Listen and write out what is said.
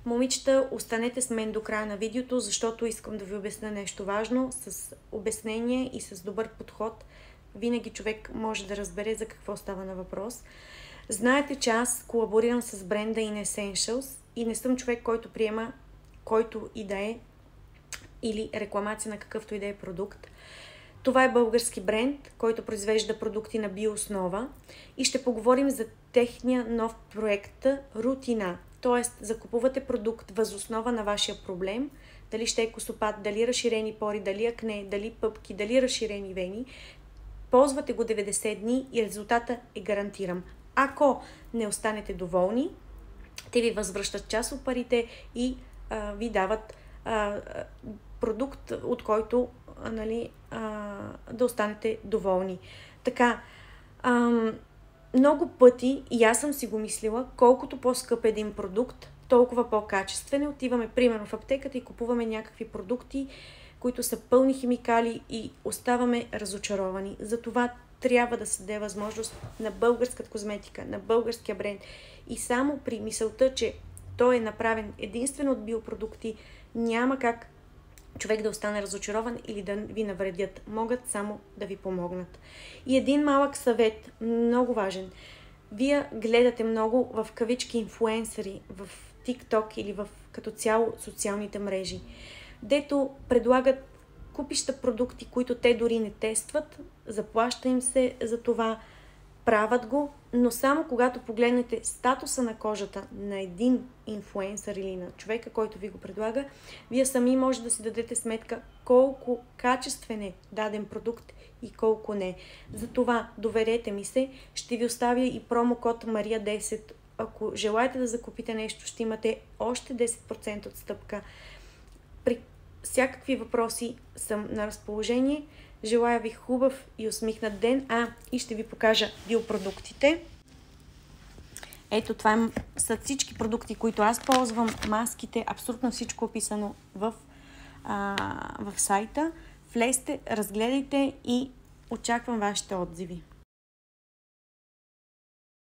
Момичета, останете с мен до края на видеото, защото искам да ви обясня нещо важно. С обяснение и с добър подход винаги човек може да разбере за какво става на въпрос. Знаете, че аз колаборирам с бренда In Essentials и не съм човек, който приема който и да е или рекламация на какъвто и да е продукт. Това е български бренд, който произвежда продукти на биооснова и ще поговорим за техния нов проект Рутина. Т.е. закупувате продукт въз основа на вашия проблем, дали ще е косопат, дали разширени пори, дали акне, дали пъпки, дали разширени вени. Ползвате го 90 дни и резултата е гарантиран. Ако не останете доволни, те ви възвръщат част от парите и ви дават продукт, от който да останете доволни. Така, много пъти, и аз съм си го мислила, колкото по-скъп един продукт, толкова по-качествен. Отиваме примерно в аптеката и купуваме някакви продукти, които са пълни химикали и оставаме разочаровани. Затова трябва да се даде възможност на българската козметика, на българския бренд. И само при мисълта, че той е направен единствено от биопродукти, няма как човек да остане разочарован или да ви навредят. Могат само да ви помогнат. И един малък съвет, много важен. Вие гледате много в кавички инфлуенсъри, в TikTok или в като цяло социалните мрежи, дето предлагат купища продукти, които те дори не тестват, заплаща им се за това, правят го, но само когато погледнете статуса на кожата на един инфлуенсър или на човека, който ви го предлага, вие сами може да си дадете сметка колко качествен е даден продукт и колко не. Затова доверете ми се, ще ви оставя и промокод Мария10. Ако желаете да закупите нещо, ще имате още 10% отстъпка. При всякакви въпроси съм на разположение. Желая ви хубав и усмихнат ден. И ще ви покажа биопродуктите. Ето, това са всички продукти, които аз ползвам. Маските, абсолютно всичко описано в сайта. Влезте, разгледайте и очаквам вашите отзиви.